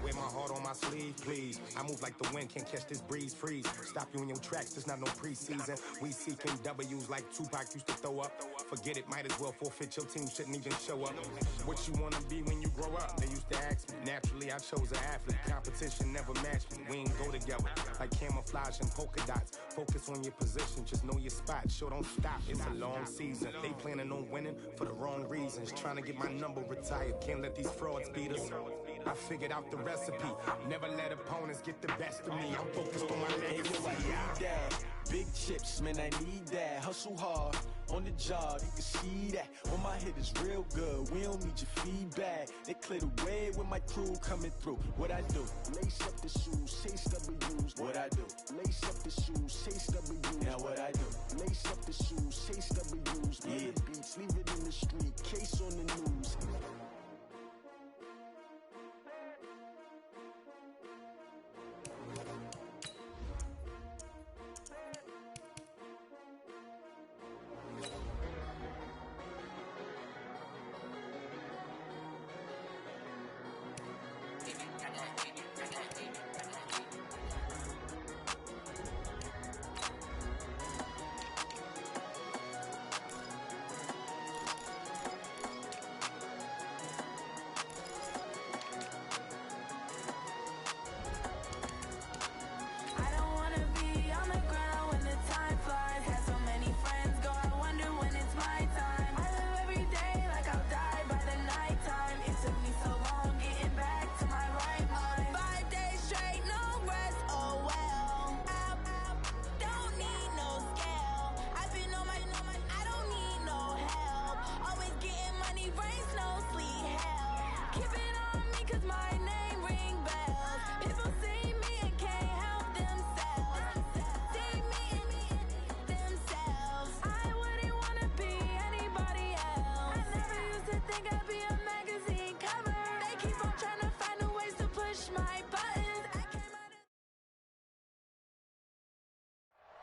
wear my heart on my sleeve, please. I move like the wind, can't catch this breeze, freeze. Stop you in your tracks, there's not no preseason. We seeking W's like Tupac used to throw up. Forget it, might as well forfeit, your team shouldn't even show up. What you wanna be when you grow up? They used to ask me. Naturally, I chose an athlete. Competition never matched me. We ain't go together like camouflage and polka dots. Focus on your position, just know your spot. Sure, don't stop, it's a long season. They planning on winning for the wrong reasons. Trying to get my number retired, can't let these frauds beat us. I figured out the recipe. Never let opponents get the best of me. I'm focused on my legacy. Big chips, man, I need that. Hustle hard on the job, you can see that. When my hit is real good, we don't need your feedback. They clear the way with my crew coming through. What I do? Lace up the shoes, chase W's. What I do? Lace up the shoes, chase W's. Now what I do? Lace up the shoes, chase W's. Yeah. Beats, leave it in the street, case on the news.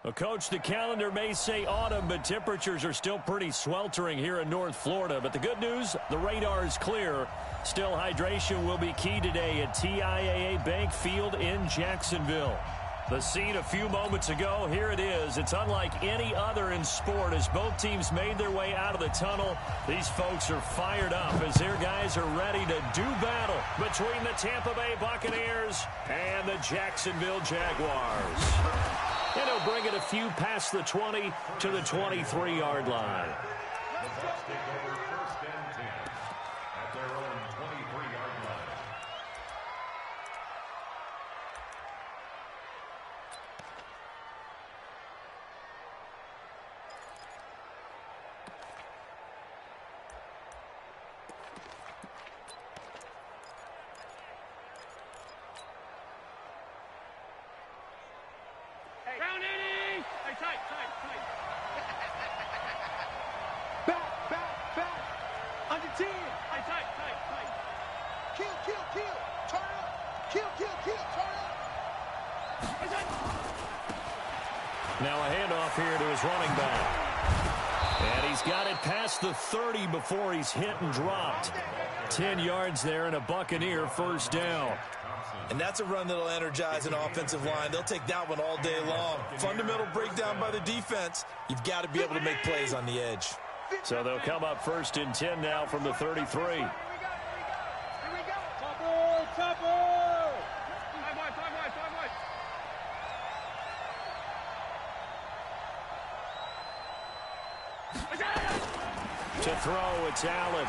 Well, Coach, the calendar may say autumn, but temperatures are still pretty sweltering here in North Florida. But the good news, the radar is clear. Still, hydration will be key today at TIAA Bank Field in Jacksonville. The scene a few moments ago, here it is. It's unlike any other in sport as both teams made their way out of the tunnel. These folks are fired up as their guys are ready to do battle between the Tampa Bay Buccaneers and the Jacksonville Jaguars. And he'll bring it a few past the 20 to the 23-yard line. The Bucs take over first and 10 at their own 23-yard line. Now a handoff here to his running back. And he's got it past the 30 before he's hit and dropped. 10 yards there and a Buccaneer first down. And that's a run that'll energize an offensive line. They'll take that one all day long. Fundamental breakdown by the defense. You've got to be able to make plays on the edge. So they'll come up first and 10 now from the 33. To throw, it's Allen.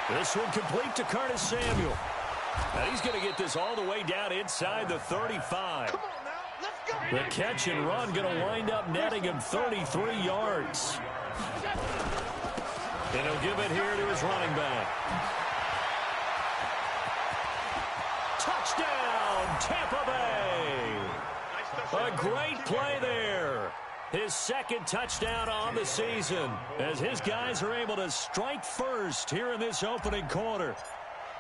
This one complete to Curtis Samuel. And he's going to get this all the way down inside the 35. The catch and run going to wind up netting him 33 yards. And he'll give it here to his running back. Touchdown, Tampa Bay. A great play there. His second touchdown on the season as his guys are able to strike first here in this opening quarter.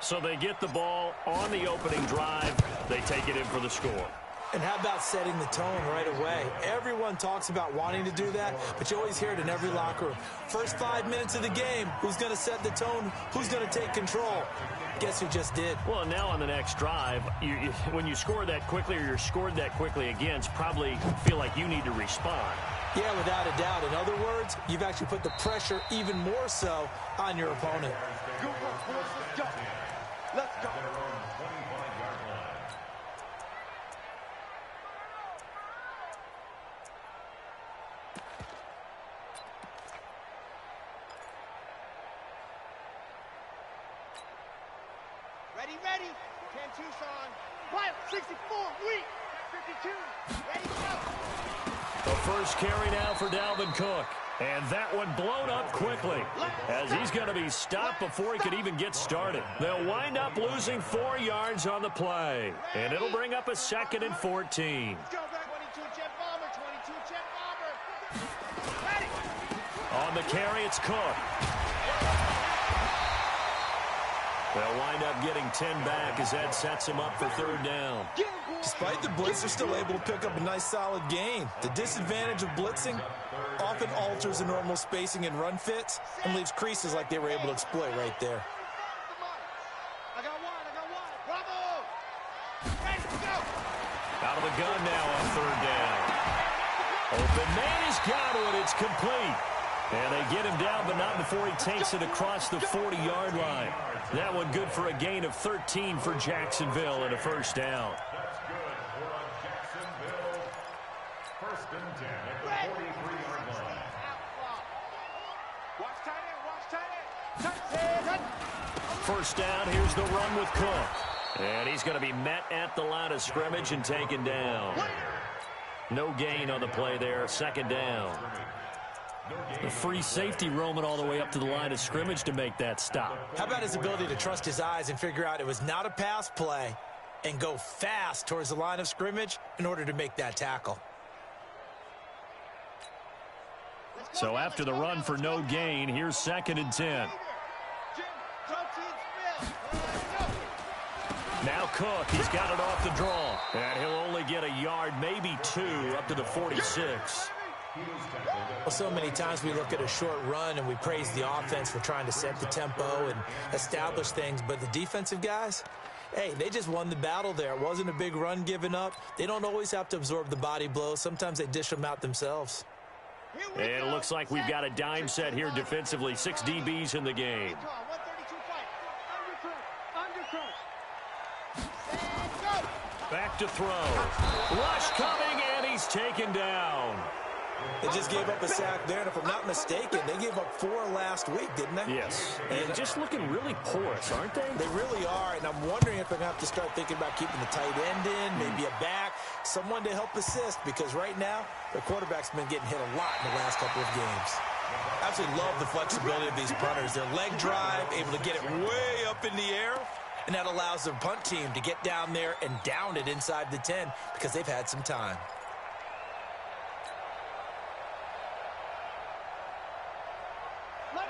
So they get the ball on the opening drive. They take it in for the score. And how about setting the tone right away? Everyone talks about wanting to do that, but you always hear it in every locker room. First 5 minutes of the game, who's going to set the tone? Who's going to take control? Guess who just did? Well, now on the next drive, when you score that quickly or you're scored that quickly against, probably feel like you need to respond. Yeah, without a doubt. In other words, you've actually put the pressure even more so on your opponent. Go, boys, let's go. Let's go. Ready. 10 Tucson. Pilot 64, weak. 52. Ready, go. The first carry now for Dalvin Cook. And that one blown up quickly as he's going to be stopped before he could even get started. They'll wind up losing 4 yards on the play. And it'll bring up a 2nd and 14. Let's go back. 22 jet bomber. 22 jet bomber. Ready. On the carry, it's Cook. They'll wind up getting 10 back as that sets him up for 3rd down. Despite the blitz, they're still able to pick up a nice solid gain. The disadvantage of blitzing often alters the normal spacing and run fits and leaves creases like they were able to exploit right there. I got one. Bravo. Ready to go. Out of the gun now on 3rd down. Open man has got it. It's complete. And they get him down, but not before he takes it across the 40-yard line. That one good for a gain of 13 for Jacksonville and a 1st down. That's good for a Jacksonville 1st and 10 at the 43-yard line. Watch tight end. 1st down, here's the run with Cook. And he's going to be met at the line of scrimmage and taken down. No gain on the play there, 2nd down. The free safety roaming all the way up to the line of scrimmage to make that stop. How about his ability to trust his eyes and figure out it was not a pass play and go fast towards the line of scrimmage in order to make that tackle? So after the run for no gain, here's 2nd and 10. Now Cook, he's got it off the draw. And he'll only get a yard, maybe 2, up to the 46. Well, so many times we look at a short run and we praise the offense for trying to set the tempo and establish things, but the defensive guys, hey, they just won the battle there. It wasn't a big run given up. They don't always have to absorb the body blows. Sometimes they dish them out themselves. And it looks like we've got a dime set here defensively. 6 DBs in the game. Back to throw. Rush coming, and he's taken down. They just gave up a sack there, and if I'm not mistaken, they gave up 4 last week, didn't they? Yes. And just looking really porous, aren't they? They really are, and I'm wondering if they're going to have to start thinking about keeping the tight end in, maybe a back, someone to help assist, because right now, the quarterback's been getting hit a lot in the last couple of games. I absolutely love the flexibility of these punters. Their leg drive, able to get it way up in the air, and that allows their punt team to get down there and down it inside the 10 because they've had some time.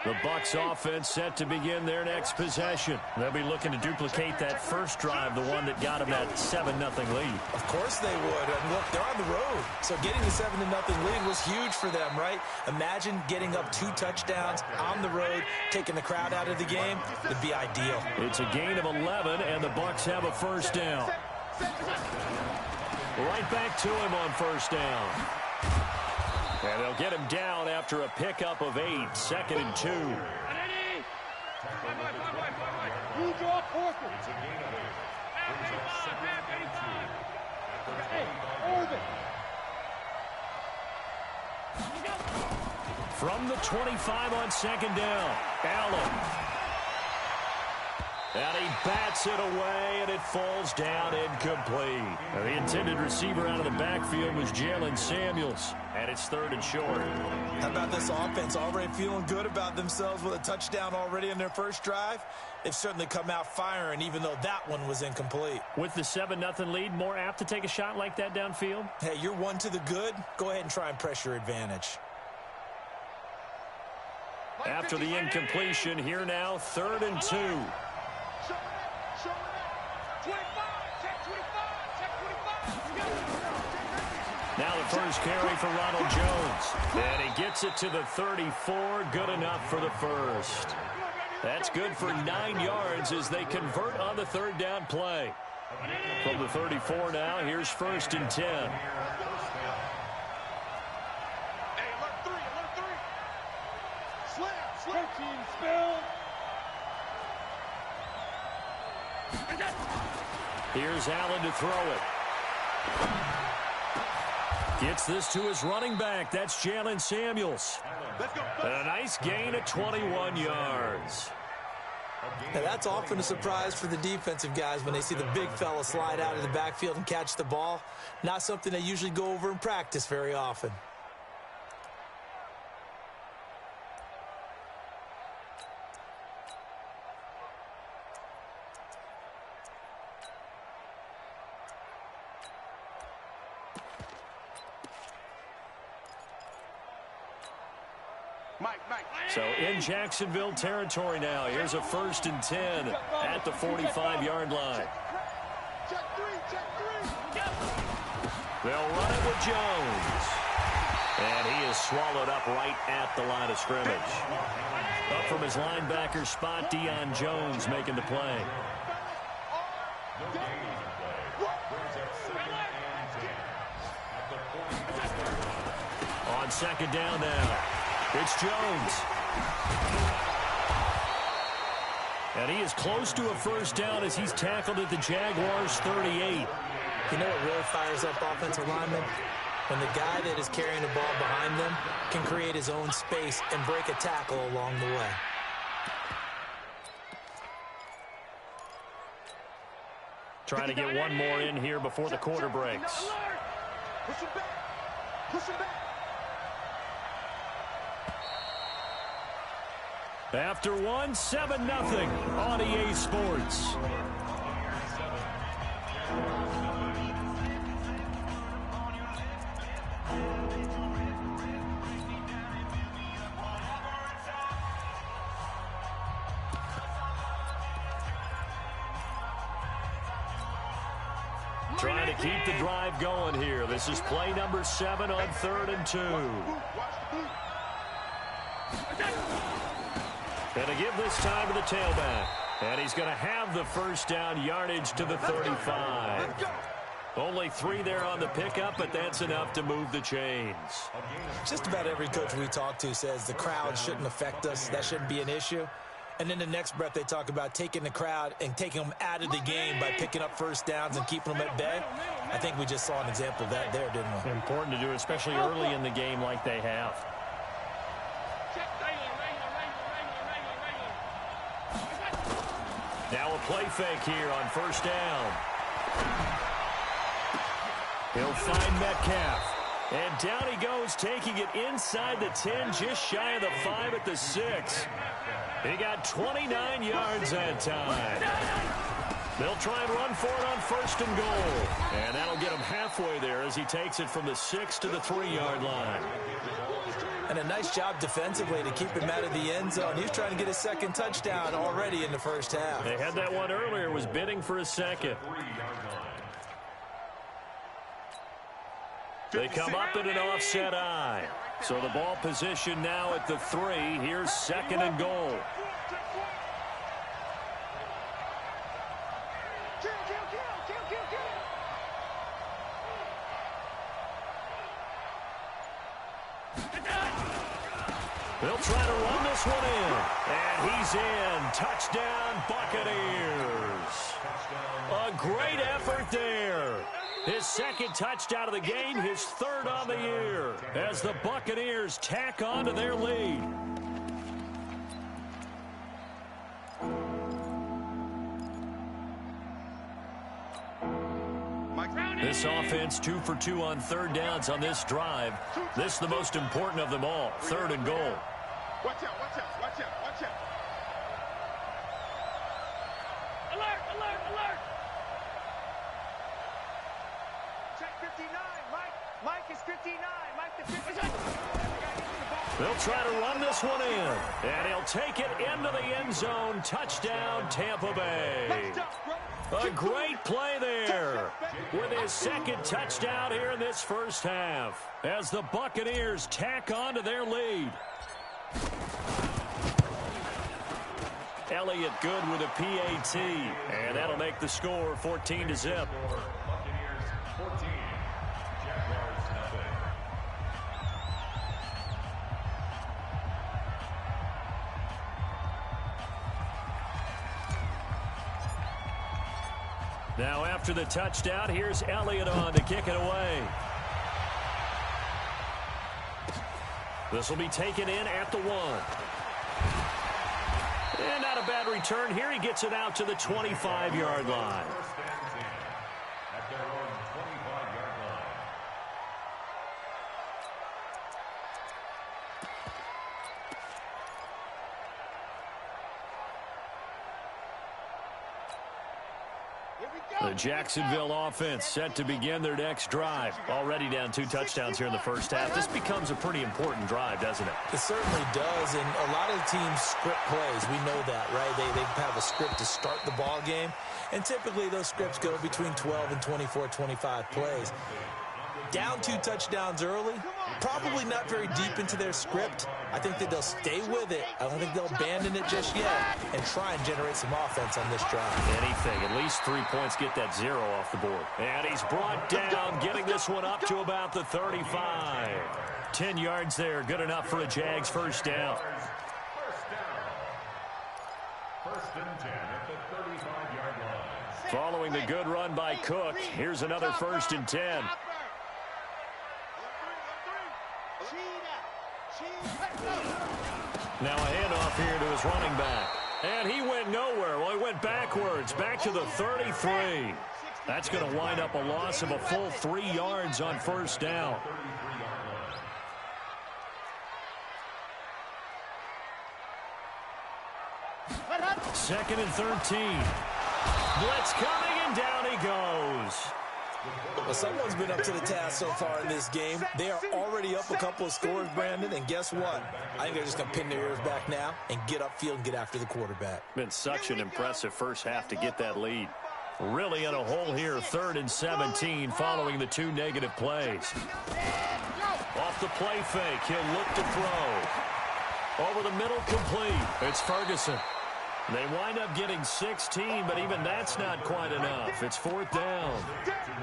The Bucs offense set to begin their next possession. They'll be looking to duplicate that first drive, the one that got them that 7-0 lead. Of course they would. And look, they're on the road. So getting the 7-0 lead was huge for them, right? Imagine getting up 2 touchdowns on the road, taking the crowd out of the game. It'd be ideal. It's a gain of 11, and the Bucs have a 1st down. Right back to him on 1st down. And they'll get him down after a pickup of 8, 2nd and 2. From the 25 on 2nd down, Allen. And he bats it away, and it falls down incomplete. Now, the intended receiver out of the backfield was Jalen Samuels, and it's 3rd and short. How about this offense already feeling good about themselves with a touchdown already in their first drive? They've certainly come out firing, even though that one was incomplete. With the 7-0 lead, more apt to take a shot like that downfield? Hey, you're 1 to the good. Go ahead and try and press your advantage. After the incompletion, here now, 3rd and 2. Now the first carry for Ronald Jones. And he gets it to the 34. Good enough for the first. That's good for 9 yards as they convert on the third down play. From the 34 now, here's 1st and 10. Here's Allen to throw it. Gets this to his running back. That's Jalen Samuels. And a nice gain of 21 yards. Now that's often a surprise for the defensive guys when they see the big fella slide out of the backfield and catch the ball. Not something they usually go over in practice very often. So in Jacksonville territory now. Here's a 1st and 10 at the 45-yard line. They'll run it with Jones. And he is swallowed up right at the line of scrimmage. Up from his linebacker spot, Deion Jones making the play. On 2nd down now. It's Jones. And he is close to a 1st down as he's tackled at the Jaguars' 38. You know what really fires up offensive linemen? When the guy that is carrying the ball behind them can create his own space and break a tackle along the way. Trying to get one more in here before the quarter breaks. Push him back. Push him back. After one, 7-0 on EA Sports. Trying to keep the drive going here. This is play number 7 on 3rd and 2. And to give this time to the tailback. And he's going to have the 1st down yardage to the 35. Only 3 there on the pickup, but that's enough to move the chains. Just about every coach we talk to says the crowd shouldn't affect us. That shouldn't be an issue. And then the next breath they talk about taking the crowd and taking them out of the game by picking up 1st downs and keeping them at bay. I think we just saw an example of that there, didn't we? Important to do, especially early in the game like they have. Now a play fake here on 1st down. He'll find Metcalf. And down he goes, taking it inside the 10, just shy of the 5 at the 6. He got 29 yards that time. They'll try and run for it on 1st and goal. And that'll get him halfway there as he takes it from the 6 to the 3-yard line. And a nice job defensively to keep him out of the end zone. He's trying to get his 2nd touchdown already in the 1st half. They had that one earlier, was bidding for a 2nd. They come up in an offset eye. So the ball position now at the 3. Here's 2nd and goal. They'll try to run this one in. And he's in. Touchdown, Buccaneers. A great effort there. His 2nd touchdown of the game, his 3rd on the year, as the Buccaneers tack on to their lead. This offense 2 for 2 on 3rd downs on this drive. This is the most important of them all, 3rd and goal. Watch out, watch out, watch out, watch out. Alert, alert, alert. Check 59, Mike. Mike is 59. Mike the 59. They'll try to run this one in. And he'll take it into the end zone. Touchdown, Tampa Bay. A great play there with his second touchdown here in this first half as the Buccaneers tack on to their lead. Elliott good with a PAT, and that'll make the score 14-0. Buccaneers 14, Jaguars nothing. Now after the touchdown, here's Elliott on to kick it away. This will be taken in at the 1. And not a bad return here. He gets it out to the 25-yard line. First and 10 at their own 25-yard line. Here we go. The Jacksonville offense set to begin their next drive. Already down 2 touchdowns here in the first half. This becomes a pretty important drive, doesn't it? It certainly does, and a lot of the teams script plays. We know that, right? They have a script to start the ball game, and typically those scripts go between 12 and 24, 25 plays. Down 2 touchdowns early, probably not very deep into their script. I think that they'll stay with it. I don't think they'll abandon it just yet and try and generate some offense on this drive. Anything, at least 3 points, get that 0 off the board. And he's brought down, getting this one up to about the 35. 10 yards there, good enough for a Jags first down. First and 10 at the 35-yard line. Following the good run by Cook, here's another first and 10. Now a handoff here to his running back. And he went nowhere. Well, he went backwards, back to the 33. That's going to wind up a loss of a full 3 yards on first down. Second and 13. Blitz coming, and down he goes. Well, someone's been up to the task so far in this game. They are already up a couple of scores, Brandon, and guess what? I think they're just going to pin their ears back now and get upfield and get after the quarterback. Been such an impressive first half to get that lead. Really in a hole here, 3rd and 17 following the 2 negative plays. Off the play fake, he'll look to throw. Over the middle, complete. It's Ferguson. They wind up getting 16, but even that's not quite enough. It's 4th down.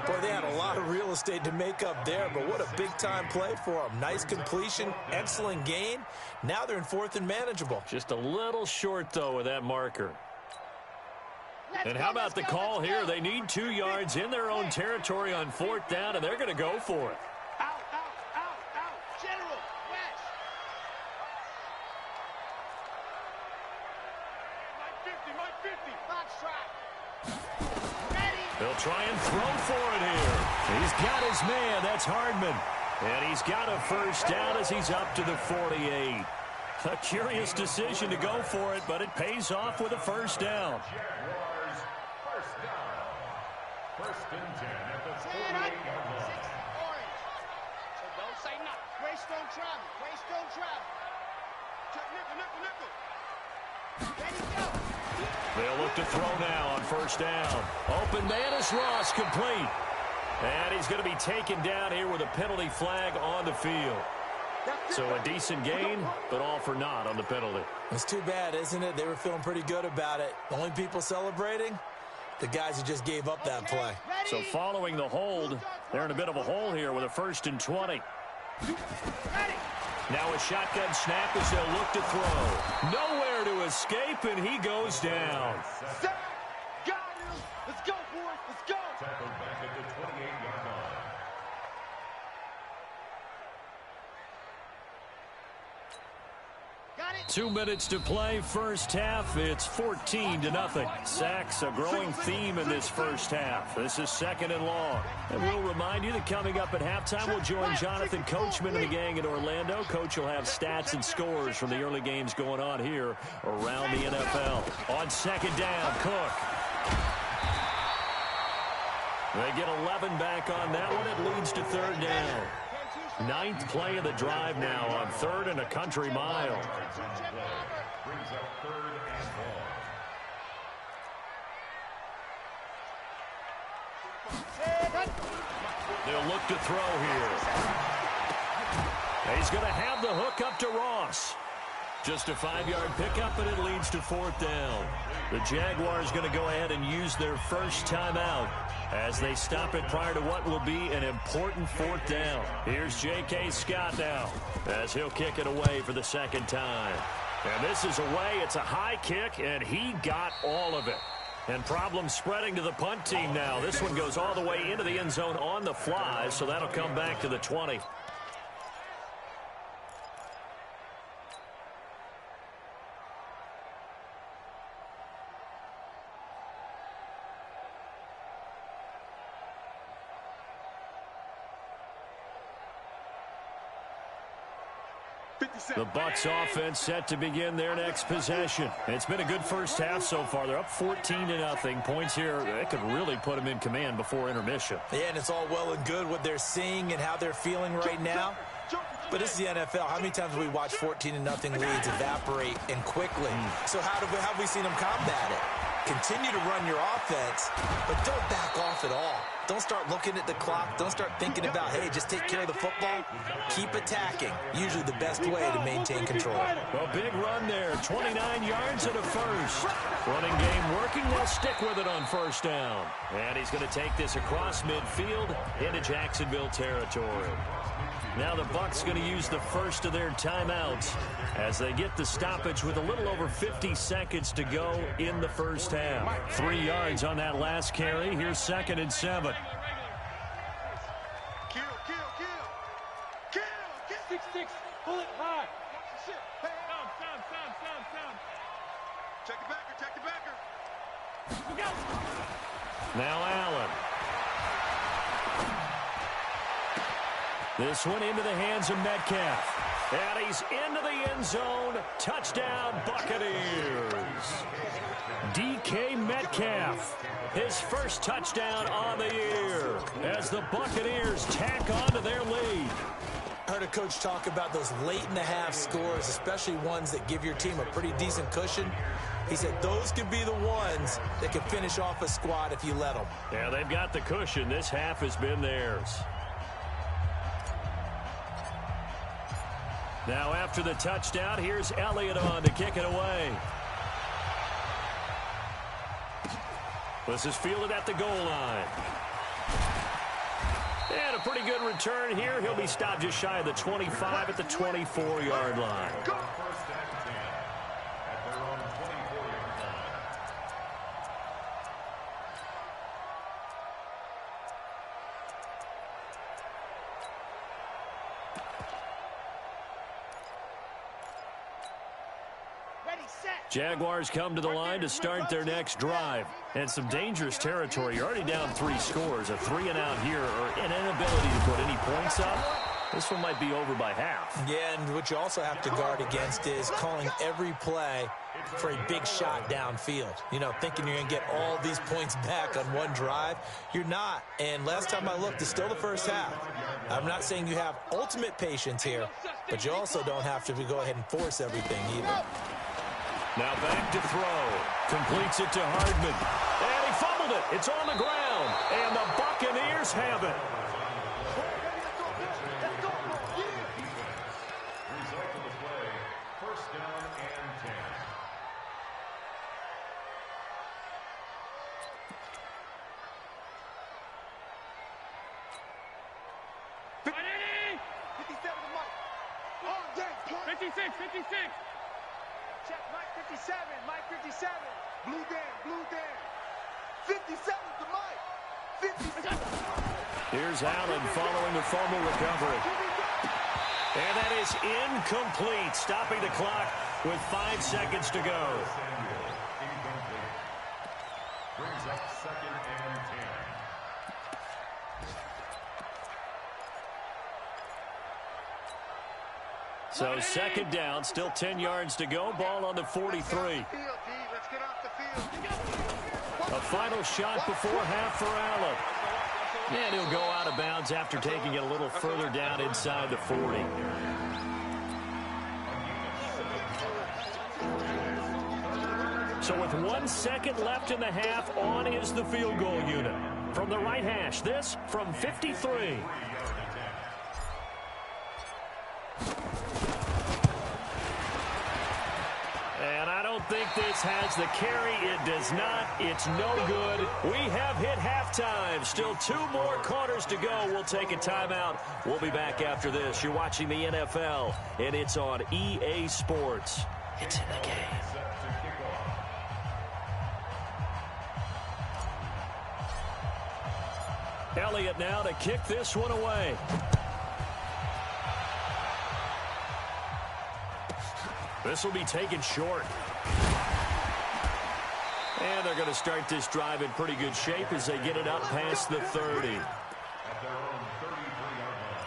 Boy, they had a lot of real estate to make up there, but what a big-time play for them. Nice completion, excellent gain. Now they're in 4th and manageable. Just a little short, though, with that marker. And how about the call here? They need 2 yards in their own territory on 4th down, and they're going to go for it. Out. General, West. Mike 50. Box track. Ready. They'll try and throw for it here. He's got his man. That's Hardman. And he's got a first down as he's up to the 48. A curious decision to go for it, but it pays off with a first down. Jaguars first down. First and 10 at the 48-yard line. Orange. So don't say nothing. Greystone travel. Nickel. Ready, go. They'll look to throw now on first down. Open man is Ross, complete. And he's going to be taken down here with a penalty flag on the field. So a decent gain, but all for naught on the penalty. It's too bad, isn't it? They were feeling pretty good about it. The only people celebrating, the guys who just gave up that play. So following the hold, they're in a bit of a hole here with a 1st and 20. Now a shotgun snap as they'll look to throw. Nowhere to escape, and he goes down. Got him. Let's go, boys. Let's go. Tackled back at the 28-yard line. 2 minutes to play, first half. It's 14-0. Sacks, a growing theme in this first half. This is 2nd and long. And we'll remind you that coming up at halftime, we'll join Jonathan Coachman and the gang in Orlando. Coach will have stats and scores from the early games going on here around the NFL. On 2nd down, Cook. They get 11 back on that one. It leads to 3rd down. 9th play of the drive now on 3rd and a country mile. Brings up 3rd and long. They'll look to throw here. He's going to have the hook up to Ross. Just a 5-yard pickup, and it leads to 4th down. The Jaguars going to go ahead and use their first timeout as they stop it prior to what will be an important 4th down. Here's J.K. Scott now as he'll kick it away for the second time. And this is away. It's a high kick, and he got all of it. And problems spreading to the punt team now. This one goes all the way into the end zone on the fly, so that'll come back to the 20. The Bucs offense set to begin their next possession. It's been a good first half so far. They're up 14-0. Points here, they could really put them in command before intermission. Yeah, and it's all well and good what they're seeing and how they're feeling right now. But this is the NFL. How many times have we watched 14-0 leads evaporate and quickly? So how have we seen them combat it? Continue to run your offense, but don't back off at all. Don't start looking at the clock. Don't start thinking about, hey, just take care of the football. Keep attacking. Usually the best way to maintain control. Well, big run there. 29 yards and a first. Running game working. They'll stick with it on first down. And he's going to take this across midfield into Jacksonville territory. Now the Bucs going to use the first of their timeouts as they get the stoppage with a little over 50 seconds to go in the first half. 3 yards on that last carry. Here's 2nd and 7. Kill. 6-6. Pull it high. Shit. Hey, sound. Check the backer. Now Allen. This one into the hands of Metcalf. And he's into the end zone. Touchdown, Buccaneers. DK Metcalf, his first touchdown on the year as the Buccaneers tack on to their lead. I heard a coach talk about those late-in-the-half scores, especially ones that give your team a pretty decent cushion. He said those could be the ones that can finish off a squad if you let them. Yeah, they've got the cushion. This half has been theirs. Now after the touchdown, here's Elliott on to kick it away. This is fielded at the goal line. And a pretty good return here. He'll be stopped just shy of the 25 at the 24-yard line. Jaguars come to the line to start their next drive. And some dangerous territory. You're already down 3 scores. A 3-and-out here or an inability to put any points up. This one might be over by half. Yeah, and what you also have to guard against is calling every play for a big shot downfield. You know, thinking you're going to get all these points back on one drive. You're not. And last time I looked, it's still the first half. I'm not saying you have ultimate patience here, but you also don't have to go ahead and force everything either. Now back to throw. Completes it to Hardman. And he fumbled it. It's on the ground. And the Buccaneers have it. Result of the play, first down and 10. Oh, 56. Check Mike 57. Mike 57. Blue Dan. 57 to Mike. 57. Here's Allen following the fumble recovery. And that is incomplete. Stopping the clock with 5 seconds to go. Brings up 2nd and 10. So 2nd down, still 10 yards to go. Ball on the 43. A final shot before half for Allen. And he'll go out of bounds after taking it a little further down inside the 40. So with 1 second left in the half, on is the field goal unit. From the right hash, this from 53. And I don't think this has the carry. It does not. It's no good. We have hit halftime. Still 2 more quarters to go. We'll take a timeout. We'll be back after this. You're watching the NFL, and it's on EA Sports. It's in the game. Elliott now to kick this one away. This will be taken short. And they're going to start this drive in pretty good shape as they get it up past the 30. At their own 33-yard line.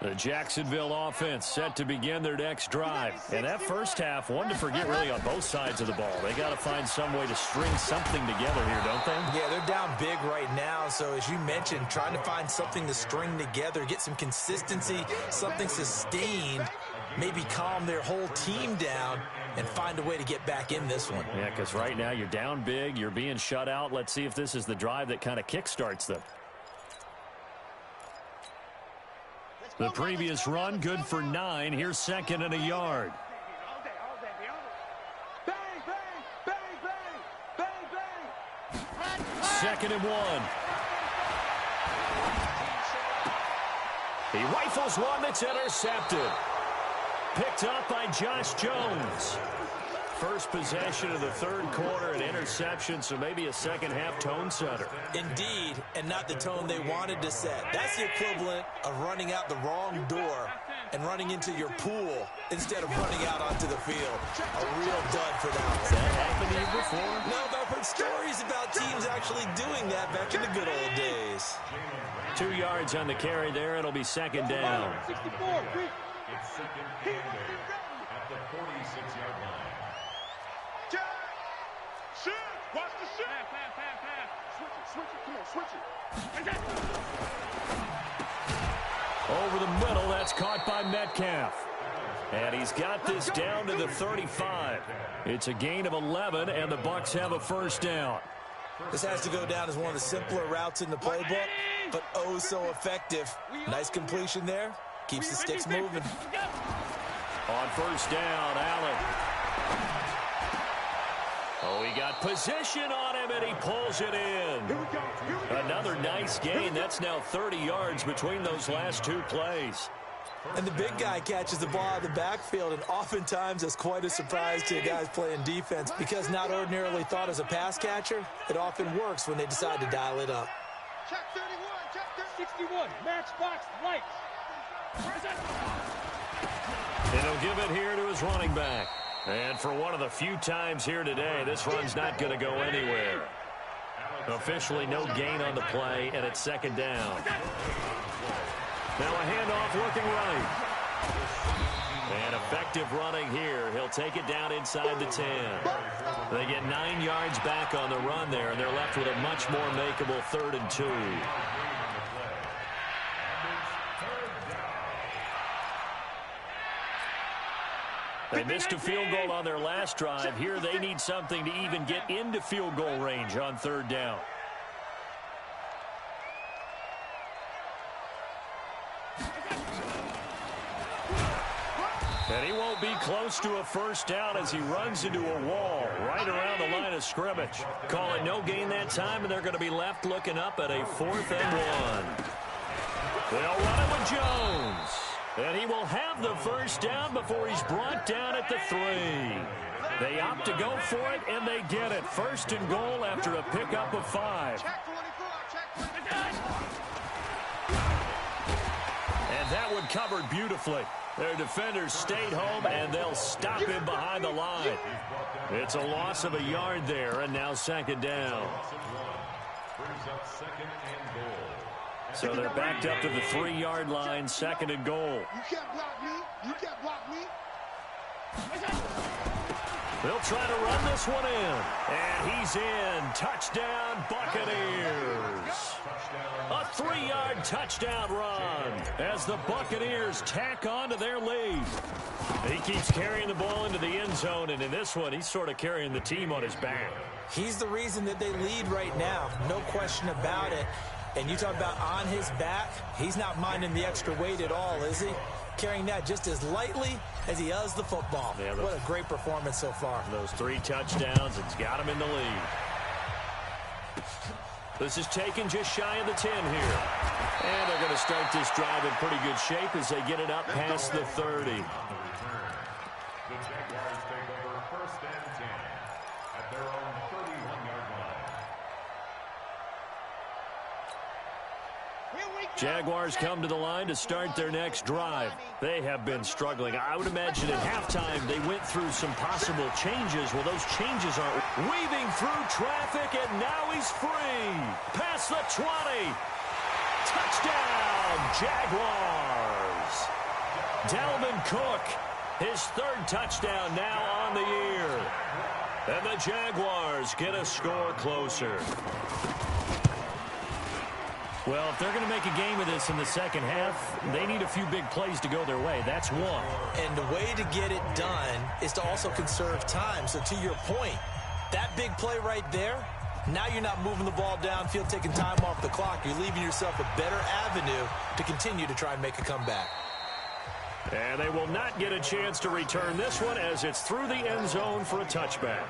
The Jacksonville offense set to begin their next drive. And that first half, one to forget really on both sides of the ball. They got to find some way to string something together here, don't they? Yeah, they're down big right now. So as you mentioned, trying to find something to string together, get some consistency, something sustained, maybe calm their whole team down and find a way to get back in this one. Yeah, because right now you're down big, you're being shut out. Let's see if this is the drive that kind of kickstarts them. The previous run, good for 9. Here's 2nd and a yard. Second and 1. He rifles one that's intercepted. Picked up by Josh Jones. First possession of the third quarter, an interception, so maybe a second-half tone setter. Indeed, and not the tone they wanted to set. That's the equivalent of running out the wrong door and running into your pool instead of running out onto the field. A real dud for them. Has that happened to you before? No, but I've heard stories about teams actually doing that back in the good old days. 2 yards on the carry there. It'll be second down. 64. It's second and 8 at the 46-yard line. Shoot! Watch the shoot! Pass. Switch it. Come on, switch it. Over the middle, that's caught by Metcalf. And he's got this down to the 35. It's a gain of 11, and the Bucs have a first down. This has to go down as one of the simpler routes in the playbook, but oh so effective. Nice completion there. Keeps the sticks moving. On first down, Allen. Oh, he got position on him, and he pulls it in. Another nice gain. That's now 30 yards between those last 2 plays. And the big guy catches the ball out of the backfield, and oftentimes that's quite a surprise to the guys playing defense because not ordinarily thought as a pass catcher, it often works when they decide to dial it up. Check 31, check 61, matchbox lights. And he'll give it here to his running back. And for one of the few times here today, this run's not going to go anywhere. Officially no gain on the play, and it's second down. Now a handoff looking right. And effective running here. He'll take it down inside the 10. They get 9 yards back on the run there, and they're left with a much more makeable 3rd and 2. They missed a field goal on their last drive. Here they need something to even get into field goal range on 3rd down. And he won't be close to a first down as he runs into a wall right around the line of scrimmage. Call it no gain that time, and they're going to be left looking up at a 4th and 1. They'll run it with Jones. And he will have the first down before he's brought down at the 3. They opt to go for it, and they get it. 1st and goal after a pickup of 5. And that one covered beautifully. Their defenders stayed home, and they'll stop him behind the line. It's a loss of a yard there, and now 2nd down. So they're backed up to the 3-yard line, 2nd and goal. You can't block me. You can't block me. They'll try to run this one in. And he's in. Touchdown, Buccaneers. 3-yard touchdown run as the Buccaneers tack on to their lead. He keeps carrying the ball into the end zone, and in this one, he's sort of carrying the team on his back. He's the reason that they lead right now, no question about it. And you talk about on his back, he's not minding the extra weight at all, is he? Carrying that just as lightly as he does the football. Yeah, what a great performance so far. Those 3 touchdowns, it's got him in the lead. This is taken just shy of the 10 here. And they're going to start this drive in pretty good shape as they get it up past the 30. The Jaguars take over 1st and 10 at their own 31-yard line. Jaguars come to the line to start their next drive. They have been struggling. I would imagine at halftime they went through some possible changes. Well, those changes are weaving through traffic, and now he's free. Past the 20. Touchdown, Jaguars. Dalvin Cook, his 3rd touchdown now on the year. And the Jaguars get a score closer. Well, if they're going to make a game of this in the second half, they need a few big plays to go their way. That's one. And the way to get it done is to also conserve time. So to your point, that big play right there, now you're not moving the ball downfield, taking time off the clock. You're leaving yourself a better avenue to continue to try and make a comeback. And they will not get a chance to return this one as it's through the end zone for a touchback.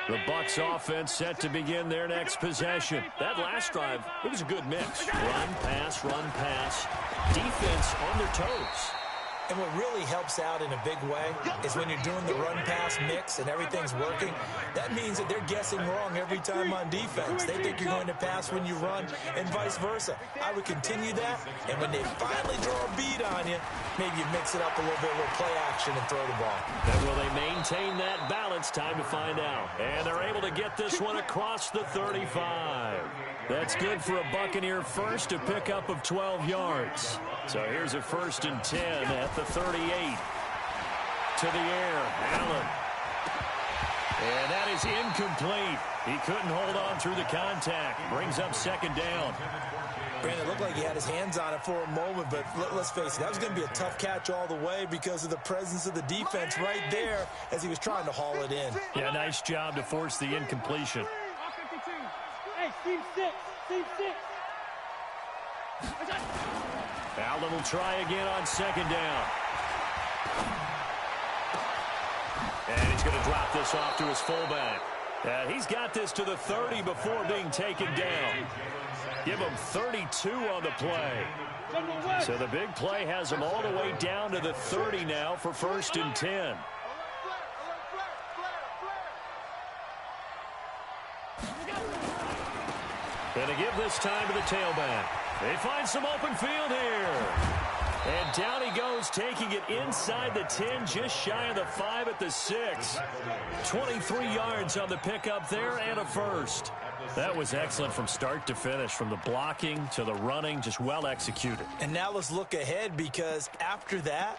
The Bucs offense set to begin their next possession. That last drive, it was a good mix. Run, pass, defense on their toes. And what really helps out in a big way is when you're doing the run-pass mix and everything's working, that means that they're guessing wrong every time on defense. They think you're going to pass when you run and vice versa. I would continue that, and when they finally draw a beat on you, maybe you mix it up a little bit with play action and throw the ball. And will they maintain that balance? Time to find out. And they're able to get this one across the 35. That's good for a Buccaneer first, a pickup of 12 yards. So here's a 1st and 10 at the 38. To the air, Allen. And that is incomplete. He couldn't hold on through the contact. Brings up 2nd down. Brandon, it looked like he had his hands on it for a moment, but let's face it, that was going to be a tough catch all the way because of the presence of the defense right there as he was trying to haul it in. Yeah, nice job to force the incompletion. Hey, team 6, team 6. Allen will try again on 2nd down. And he's going to drop this off to his fullback. And he's got this to the 30 before being taken down. Give him 32 on the play. So the big play has him all the way down to the 30 now for 1st and 10. Going to give this time to the tailback. They find some open field here. And down he goes, taking it inside the 10, just shy of the 5 at the 6. 23 yards on the pickup there and a first. That was excellent from start to finish, from the blocking to the running, just well executed. And now let's look ahead, because after that,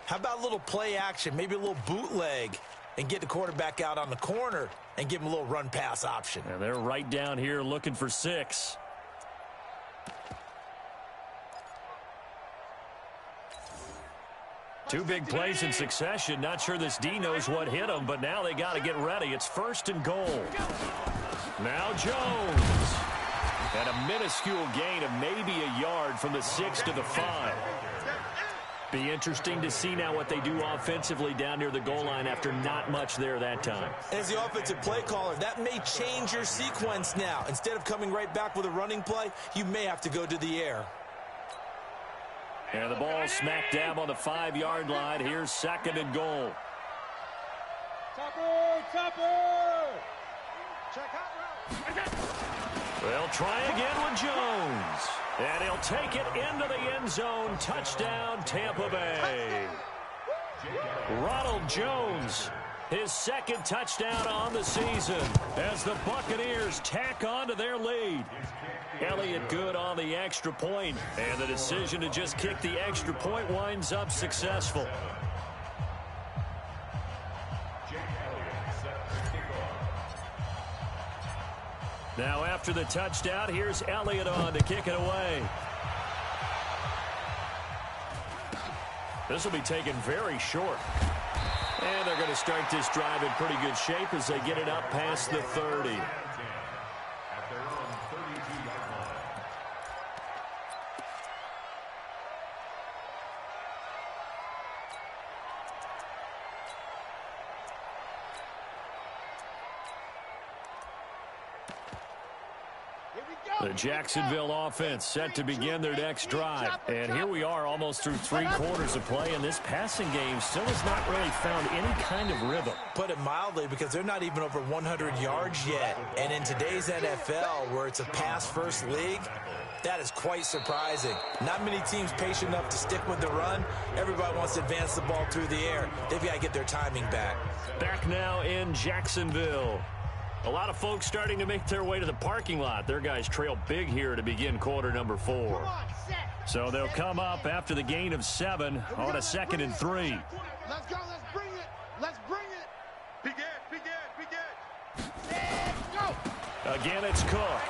how about a little play action, maybe a little bootleg, and get the quarterback out on the corner and give him a little run-pass option. And they're right down here looking for 6. Two big plays in succession. Not sure this D knows what hit him, but now they got to get ready. It's 1st and goal. Now Jones. And a minuscule gain of maybe a yard from the 6 to the 5. Be interesting to see now what they do offensively down near the goal line after not much there that time. As the offensive play caller, that may change your sequence now. Instead of coming right back with a running play, you may have to go to the air. And the ball smack dab on the 5-yard line. Here's 2nd and goal. Topper! Check out. They'll try again with Jones. And he'll take it into the end zone. Touchdown, Tampa Bay. Ronald Jones His second touchdown on the season as the Buccaneers tack on to their lead. Elliott good on the extra point, and the decision to just kick the extra point winds up successful. Now after the touchdown, here's Elliott on to kick it away. This will be taken very short. And they're going to start this drive in pretty good shape as they get it up past the 30. The Jacksonville offense set to begin their next drive. And here we are almost through 3 quarters of play, and this passing game still has not really found any kind of rhythm. Put it mildly, because they're not even over 100 yards yet. And in today's NFL, where it's a pass-first league, that is quite surprising. Not many teams patient enough to stick with the run. Everybody wants to advance the ball through the air. They've got to get their timing back. Back now in Jacksonville. A lot of folks starting to make their way to the parking lot. Their guys trail big here to begin quarter number 4. So they'll come up after the gain of 7 on a 2nd and 3. Let's go. Let's bring it. Let's bring it. Begin. Let's go. Again, it's Cook.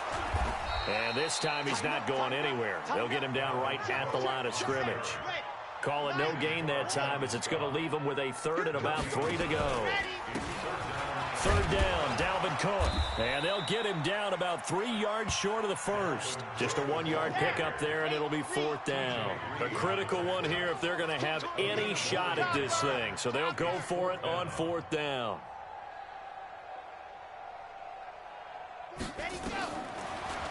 And this time he's not going anywhere. They'll get him down right at the line of scrimmage. Call it no gain that time, as it's going to leave him with a 3rd and about 3 to go. 3rd down, Dalvin Cook. And they'll get him down about 3 yards short of the first. Just a 1-yard pickup there, and it'll be 4th down. A critical one here if they're going to have any shot at this thing. So they'll go for it on 4th down.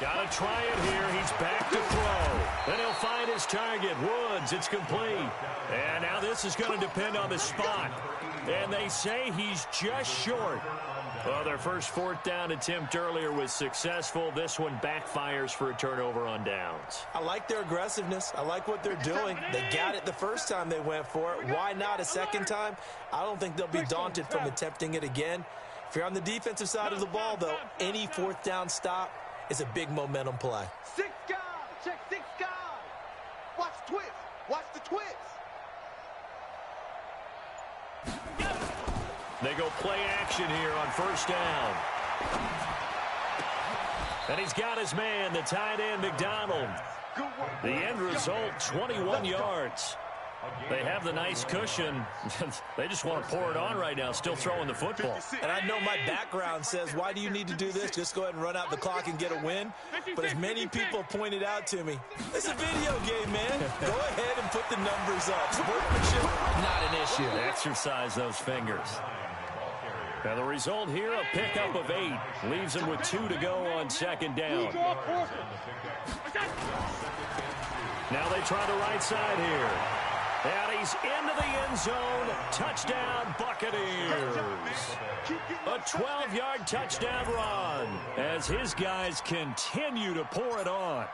Got to try it here. He's back to throw. Then he'll find his target. Woods, it's complete. And now this is going to depend on the spot. And they say he's just short. Well, their first 4th down attempt earlier was successful. This one backfires for a turnover on downs. I like their aggressiveness. I like what they're doing. They got it the first time they went for it. Why not a second time? I don't think they'll be daunted from attempting it again. If you're on the defensive side of the ball, though, any 4th down stop is a big momentum play. 6 guys. Check 6 guys. Watch the twist. Watch the twist. They go play action here on 1st down. And he's got his man, the tight end, McDonald. The end result, 21 yards. They have the nice cushion. They just want to pour it on right now, still throwing the football. And I know my background says, why do you need to do this? Just go ahead and run out the clock and get a win. But as many people pointed out to me, it's a video game, man. Go ahead and put the numbers up. Sportsmanship, not an issue. Exercise those fingers. Now the result here, a pickup of 8. Leaves him with 2 to go on 2nd down. Now they try the right side here. And he's into the end zone. Touchdown, Buccaneers. A 12-yard touchdown run as his guys continue to pour it on.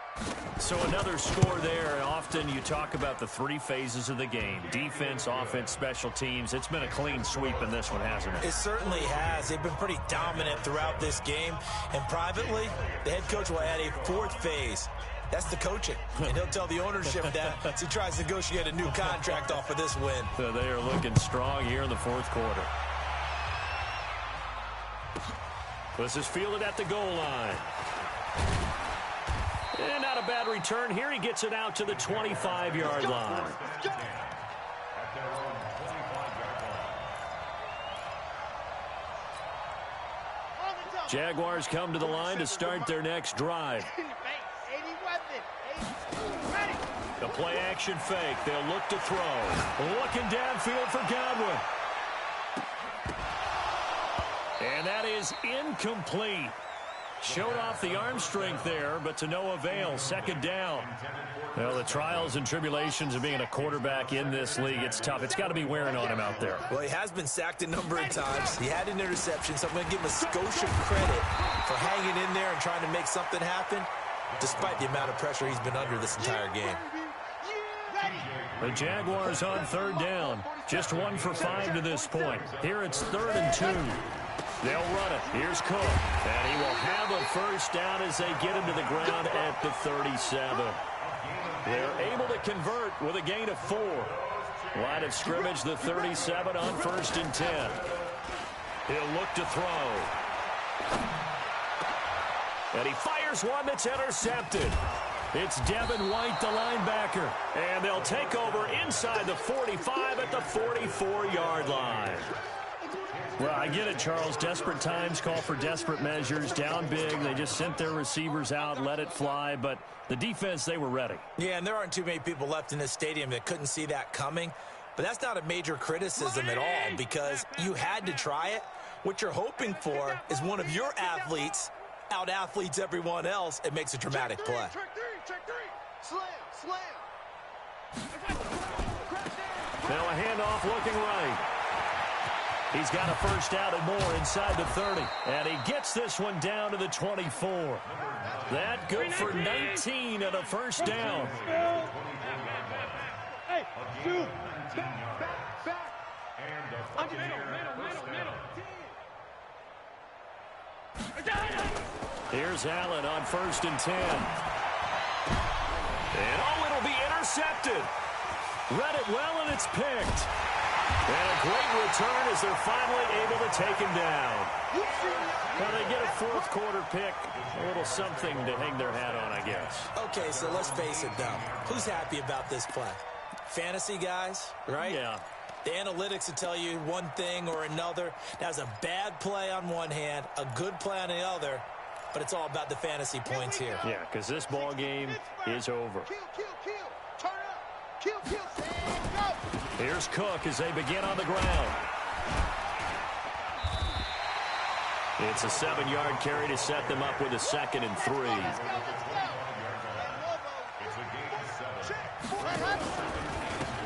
So another score there. Often you talk about the 3 phases of the game. Defense, offense, special teams. It's been a clean sweep in this one, hasn't it? It certainly has. They've been pretty dominant throughout this game. And privately, the head coach will add a 4th phase. That's the coaching. And he'll tell the ownership that as he tries to negotiate a new contract off of this win. So they are looking strong here in the 4th quarter. This is fielded at the goal line. And not a bad return here. He gets it out to the 25-yard line. Jaguars come to the line to start their next drive. The play action fake. They'll look to throw. Looking downfield for Godwin. And that is incomplete. Showed off the arm strength there, but to no avail. 2nd down. Well, the trials and tribulations of being a quarterback in this league, it's tough. It's got to be wearing on him out there. Well, he has been sacked a number of times. He had an interception, so I'm going to give him a Scotia credit for hanging in there and trying to make something happen, despite the amount of pressure he's been under this entire game. The Jaguars on third down. Just 1 for 5 to this point. Here it's 3rd and 2. They'll run it. Here's Cook. And he will have a first down as they get him to the ground at the 37. They're able to convert with a gain of 4. Line of scrimmage, the 37 on 1st and 10. He'll look to throw. And he fires one that's intercepted. It's Devin White, the linebacker. And they'll take over inside the 45 at the 44-yard line. Well, I get it, Charles. Desperate times call for desperate measures. Down big. They just sent their receivers out, let it fly. But the defense, they were ready. Yeah, and there aren't too many people left in this stadium that couldn't see that coming. But that's not a major criticism at all because you had to try it. What you're hoping for is one of your athletes out-athletes everyone else. It makes a dramatic play. Check three. Slam. Now a handoff looking right. He's got a first down and more inside the 30. And he gets this one down to the 24. That good for 19 and a first down. Hey, shoot. Back. Here's Allen on 1st and 10. And it'll be intercepted. Read it well, and it's picked. And a great return as they're finally able to take him down. Well, they get a 4th quarter pick. A little something to hang their hat on, I guess. Okay, so let's face it, though. Who's happy about this play? Fantasy guys, right? Yeah. The analytics will tell you one thing or another. That's a bad play on one hand, a good play on the other, but it's all about the fantasy points here. Yeah, because this ball game is over. Kill. Turn up. Kill. And go. Here's Cook as they begin on the ground. It's a 7-yard carry to set them up with a 2nd and 3.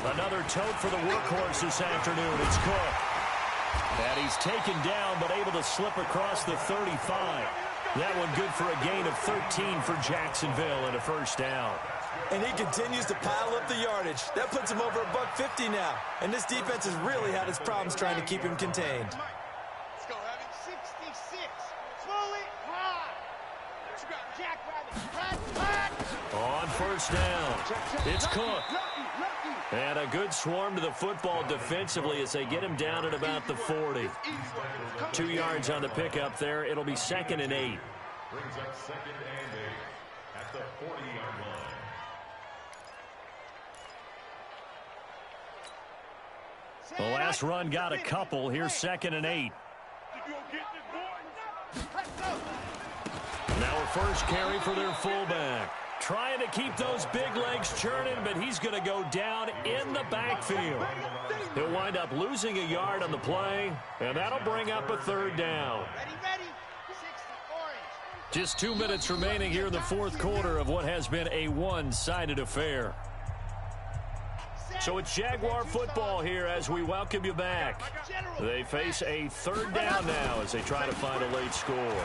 Another tote for the workhorse this afternoon. It's Cook. And he's taken down but able to slip across the 35. That one good for a gain of 13 for Jacksonville and a first down. And he continues to pile up the yardage. That puts him over $150 now. And this defense has really had its problems trying to keep him contained. Let's go, Evan. 66. Slowly. High. What you got, Jackrabbit? On first down, it's Cook. And a good swarm to the football defensively as they get him down at about the 40. 2 yards on the pickup there. It'll be 2nd and 8. Brings up 2nd and 8 at the 40-yard line. The last run got a couple. Here's 2nd and 8. Now a first carry for their fullback. Trying to keep those big legs churning, but he's going to go down in the backfield. He'll wind up losing a yard on the play, and that'll bring up a 3rd down. Ready. 60 orange. Just 2 minutes remaining here in the 4th quarter of what has been a one-sided affair. So it's Jaguar football here as we welcome you back. They face a 3rd down now as they try to find a late score.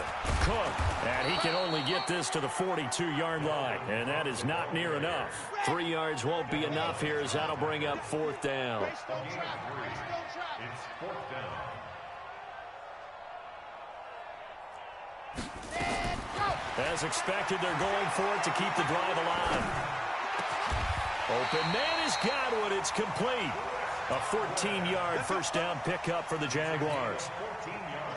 Cook, and he can only get this to the 42-yard line, and that is not near enough. 3 yards won't be enough here as that'll bring up 4th down. It's 4th down. As expected, they're going for it to keep the drive alive. Open man has got one. It's complete. A 14-yard first down pickup for the Jaguars. Let's go now.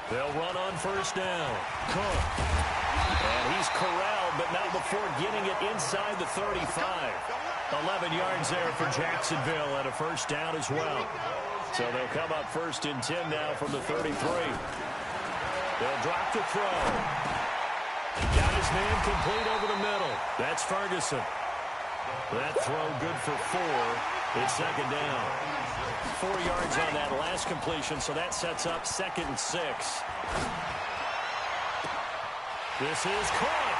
They'll run on first down. Cook. And he's corralled, but not before getting it inside the 35. 11 yards there for Jacksonville and a first down as well. So they'll come up 1st and 10 now from the 33. They'll drop to throw. Got his man complete over the middle. That's Ferguson. That throw good for 4. It's 2nd down. 4 yards on that last completion, so that sets up 2nd and 6. This is Cook.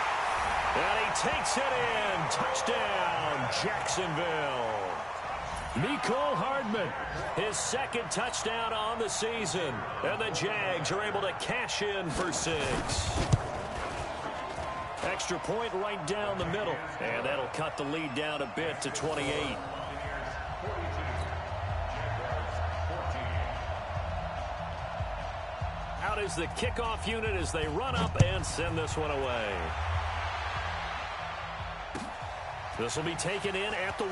And he takes it in. Touchdown, Jacksonville. Mecole Hardman, his 2nd touchdown on the season. And the Jags are able to cash in for 6. extra point right down the middle. And that'll cut the lead down a bit to 28. Out is the kickoff unit as they run up and send this one away. This will be taken in at the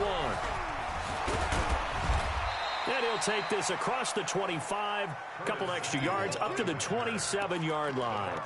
1. And he'll take this across the 25, a couple extra yards, up to the 27-yard line.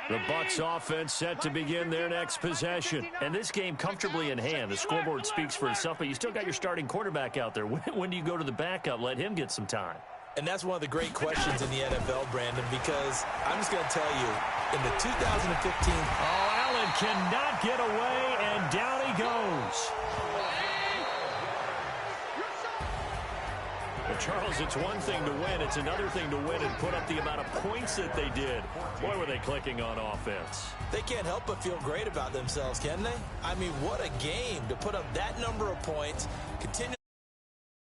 The Bucs offense set to begin their next possession. And this game comfortably in hand. The scoreboard speaks for itself, but you still got your starting quarterback out there. When do you go to the backup? Let him get some time. And that's one of the great questions in the NFL, Brandon, because I'm just going to tell you, in the 2015... Oh, Allen cannot get away, and down he goes. Well, Charles, it's one thing to win. It's another thing to win and put up the amount of points that they did. Boy, were they clicking on offense. They can't help but feel great about themselves, can they? I mean, what a game to put up that number of points, continue